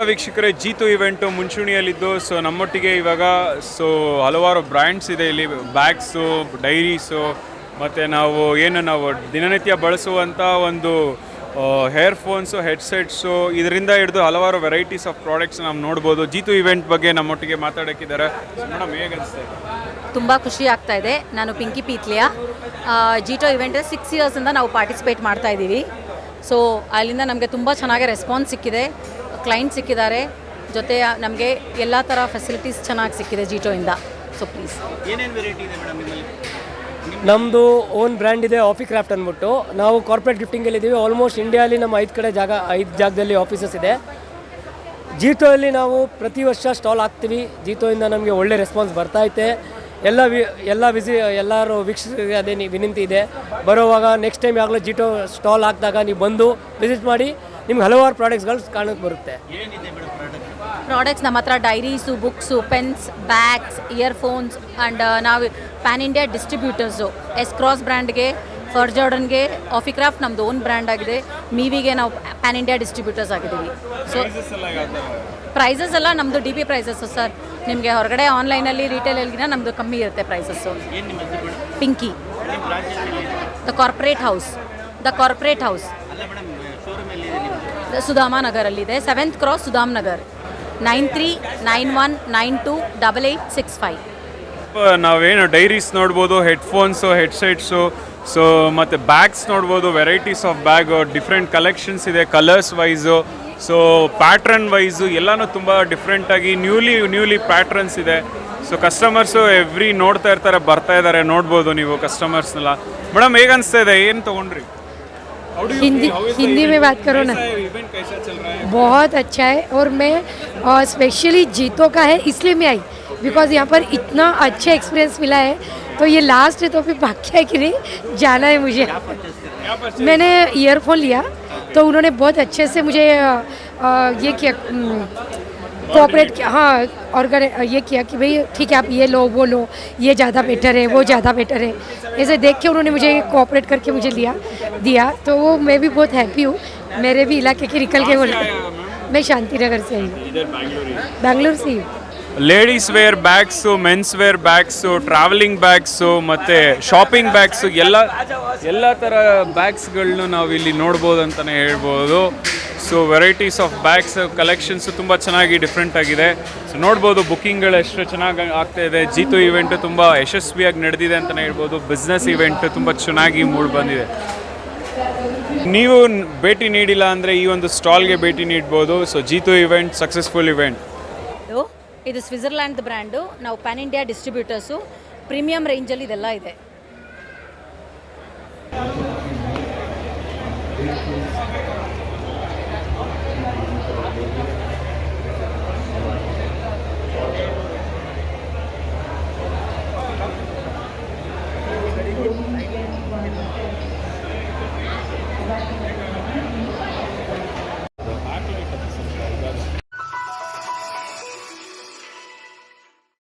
ವೀಕ್ಷಕರೇ, ಜೀತು ಇವೆಂಟು ಮುಂಚೂಣಿಯಲ್ಲಿದ್ದು ನಮ್ಮೊಟ್ಟಿಗೆ ಇವಾಗ ಹಲವಾರು ಬ್ರ್ಯಾಂಡ್ಸ್ ಇದೆ ಇಲ್ಲಿ. ಬ್ಯಾಗ್ಸು, ಡೈರೀಸು, ಮತ್ತು ನಾವು ದಿನನಿತ್ಯ ಬಳಸುವಂಥ ಒಂದು ಹೇರ್ ಫೋನ್ಸು, ಹೆಡ್ಸೆಟ್ಸು, ಇದರಿಂದ ಹಿಡಿದು ಹಲವಾರು ವೆರೈಟೀಸ್ ಆಫ್ ಪ್ರಾಡಕ್ಟ್ಸ್ ನಾವು ನೋಡ್ಬೋದು. ಜೀತು ಇವೆಂಟ್ ಬಗ್ಗೆ ನಮ್ಮೊಟ್ಟಿಗೆ ಮಾತಾಡೋಕ್ಕಿದ್ದಾರೆ. ಮೇಡಮ್, ಹೇಗೆ ಅನಿಸ್ತಾ ಇದೆ? ತುಂಬ ಖುಷಿ ಆಗ್ತಾ ಇದೆ. ನಾನು ಪಿಂಕಿ ಪೀತ್ಲಿಯಾ. ಜೀಟೋ ಇವೆಂಟ್ 6 ಇಯರ್ಸಿಂದ ನಾವು ಪಾರ್ಟಿಸಿಪೇಟ್ ಮಾಡ್ತಾ ಇದ್ದೀವಿ. ಅಲ್ಲಿಂದ ನಮಗೆ ತುಂಬ ಚೆನ್ನಾಗಿ ರೆಸ್ಪಾನ್ಸ್ ಸಿಕ್ಕಿದೆ, ಕ್ಲೈಂಟ್ ಸಿಕ್ಕಿದ್ದಾರೆ, ಜೊತೆ ನಮಗೆ ಎಲ್ಲ ಥರ ಫೆಸಿಲಿಟೀಸ್ ಚೆನ್ನಾಗಿ ಸಿಕ್ಕಿದೆ ಜೀಟೋಯಿಂದ. ಪ್ಲೀಸ್. ಏನೇನು ವೆರೈಟಿ ಇದೆ ಮೇಡಮ್ ನಿಮ್ಮಲ್ಲಿ? ನಮ್ಮದು ಓನ್ ಬ್ರ್ಯಾಂಡ್ ಇದೆ, ಆಫಿ ಕ್ರಾಫ್ಟ್ ಅಂದ್ಬಿಟ್ಟು. ನಾವು ಕಾರ್ಪೊರೇಟ್ ಗಿಫ್ಟಿಂಗಲ್ಲಿದ್ದೀವಿ. ಆಲ್ಮೋಸ್ಟ್ ಇಂಡಿಯಾಲಿ ನಮ್ಮ 5 ಜಾಗದಲ್ಲಿ ಆಫೀಸಸ್ ಇದೆ. ಜೀಟೋಯಲ್ಲಿ ನಾವು ಪ್ರತಿ ವರ್ಷ ಸ್ಟಾಲ್ ಹಾಕ್ತೀವಿ. ಜೀಟೋಯಿಂದ ನಮಗೆ ಒಳ್ಳೆ ರೆಸ್ಪಾನ್ಸ್ ಬರ್ತೈತೆ. ಎಲ್ಲರೂ ವೀಕ್ಷಕರಿಗೆ ಅದೇ ವಿನಂತಿ ಇದೆ, ಬರೋವಾಗ ನೆಕ್ಸ್ಟ್ ಟೈಮ್ ಯಾವಾಗಲೂ ಜೀಟೋ ಸ್ಟಾಲ್ ಹಾಕಿದಾಗ ನೀವು ಬಂದು ವಿಸಿಟ್ ಮಾಡಿ, ನಿಮ್ಗೆ ಹಲವಾರು ಪ್ರಾಡಕ್ಟ್ಸ್ಗಳು ಕಾಣೋಕ್ಕೆ ಬರುತ್ತೆ. ಪ್ರಾಡಕ್ಟ್ಸ್ ನಮ್ಮ ಹತ್ರ diaries, books, pens, bags, earphones and ನಾವು ಪ್ಯಾನ್ ಇಂಡಿಯಾ ಡಿಸ್ಟ್ರಿಬ್ಯೂಟರ್ಸು. ಕ್ರಾಸ್ ಬ್ರ್ಯಾಂಡ್ಗೆ, ಫರ್ ಜಾರ್ಡನ್ಗೆ, ಆಫಿ ಕ್ರಾಫ್ಟ್ ನಮ್ಮದು ಓನ್ ಬ್ರ್ಯಾಂಡ್ ಆಗಿದೆ. ಮೀವಿಗೆ ನಾವು ಪ್ಯಾನ್ ಇಂಡಿಯಾ ಡಿಸ್ಟ್ರಿಬ್ಯೂಟರ್ಸ್ ಆಗಿದ್ದೀವಿ. ಪ್ರೈಸಸ್ ಎಲ್ಲ ನಮ್ಮದು DP ಪ್ರೈಸಸ್ಸು ಸರ್. ನಿಮಗೆ ಹೊರಗಡೆ ಆನ್ಲೈನಲ್ಲಿ ರಿಟೇಲಲ್ಗಿನ ನಮ್ಮದು ಕಮ್ಮಿ ಇರುತ್ತೆ prices. Pinky, the corporate house Sudhama ನಗರಲ್ಲಿದೆ. 7th cross Sudham Nagar, 9391928865. ನಾವೇನು ಡೈರೀಸ್ ನೋಡ್ಬೋದು, ಹೆಡ್ಫೋನ್ಸು, ಹೆಡ್ಸೆಟ್ಸು, ಮತ್ತು ಬ್ಯಾಗ್ಸ್ ನೋಡ್ಬೋದು. Varieties of bag, different collections ಇದೆ, ಕಲರ್ಸ್ ವೈಸು, ಪ್ಯಾಟ್ರನ್ ವೈಸು ಎಲ್ಲನೂ ತುಂಬ ಡಿಫ್ರೆಂಟಾಗಿ ನ್ಯೂಲಿ ಪ್ಯಾಟ್ರನ್ಸ್ ಇದೆ. ಕಸ್ಟಮರ್ಸು ನೋಡ್ತಾ ಇರ್ತಾರೆ, ಬರ್ತಾ ಇದ್ದಾರೆ, ನೋಡ್ಬೋದು ನೀವು ಕಸ್ಟಮರ್ಸ್ನೆಲ್ಲ. ಮೇಡಮ್, ಹೇಗೆ ಅನಿಸ್ತಾ ಇದೆ? ಏನು ತೊಗೊಂಡ್ರಿ? हिंदी में बात करो ना. इवेंट कैसा चल रहा है? बहुत अच्छा है. और मैं स्पेशली जीतो का है इसलिए मैं आई, बिकॉज यहाँ पर इतना अच्छा एक्सपीरियंस मिला है. तो ये लास्ट है तो फिर बाकी है कि नहीं, जाना है मुझे. मैंने ईयरफोन लिया तो उन्होंने बहुत अच्छे से मुझे ये किया, कोऑपरेट किया. हाँ, और ये किया कि भाई ठीक है, आप ये लो, वो लो, ये ज़्यादा बेटर है, वो ज़्यादा बेटर है. ऐसे देख के उन्होंने मुझे कोऑपरेट करके मुझे दिया. तो वो मैं भी बहुत हैप्पी हूँ. मेरे भी इलाके के निकल के बोल, मैं शांति नगर से आई हूँ, बैंगलोर से ही. Ladies wear bags, men's wear bags, travelling bags, ಮತ್ತು ಶಾಪಿಂಗ್ ಬ್ಯಾಗ್ಸು, ಎಲ್ಲ ಥರ ಬ್ಯಾಗ್ಸ್ಗಳನ್ನೂ ನಾವು ಇಲ್ಲಿ ನೋಡ್ಬೋದು ಅಂತಲೇ ಹೇಳ್ಬೋದು. ವೆರೈಟೀಸ್ ಆಫ್ ಬ್ಯಾಗ್ಸ್ ಕಲೆಕ್ಷನ್ಸು ತುಂಬ ಚೆನ್ನಾಗಿ ಡಿಫ್ರೆಂಟ್ ಆಗಿದೆ. ನೋಡ್ಬೋದು ಬುಕ್ಕಿಂಗ್ಗಳು ಎಷ್ಟು ಚೆನ್ನಾಗಿ ಆಗ್ತಾ ಇದೆ. ಜೀತು ಇವೆಂಟು ತುಂಬ ಯಶಸ್ವಿಯಾಗಿ ನಡೆದಿದೆ ಅಂತಲೇ ಹೇಳ್ಬೋದು. ಬಿಸ್ನೆಸ್ ಇವೆಂಟ್ ತುಂಬ ಚೆನ್ನಾಗಿ ಮೂಡಿ ಬಂದಿದೆ. ನೀವು ಭೇಟಿ ನೀಡಿಲ್ಲ ಅಂದರೆ ಈ ಒಂದು ಸ್ಟಾಲ್ಗೆ ಭೇಟಿ ನೀಡ್ಬೋದು. Jeetu event successful event. ಇದು ಸ್ವಿಟ್ಜರ್ಲ್ಯಾಂಡ್ ಬ್ರ್ಯಾಂಡು. ನಾವು ಪ್ಯಾನ್ ಇಂಡಿಯಾ ಡಿಸ್ಟ್ರಿಬ್ಯೂಟರ್ಸು. ಪ್ರೀಮಿಯಂ ರೇಂಜಲ್ಲಿ ಇದೆಲ್ಲ ಇದೆ.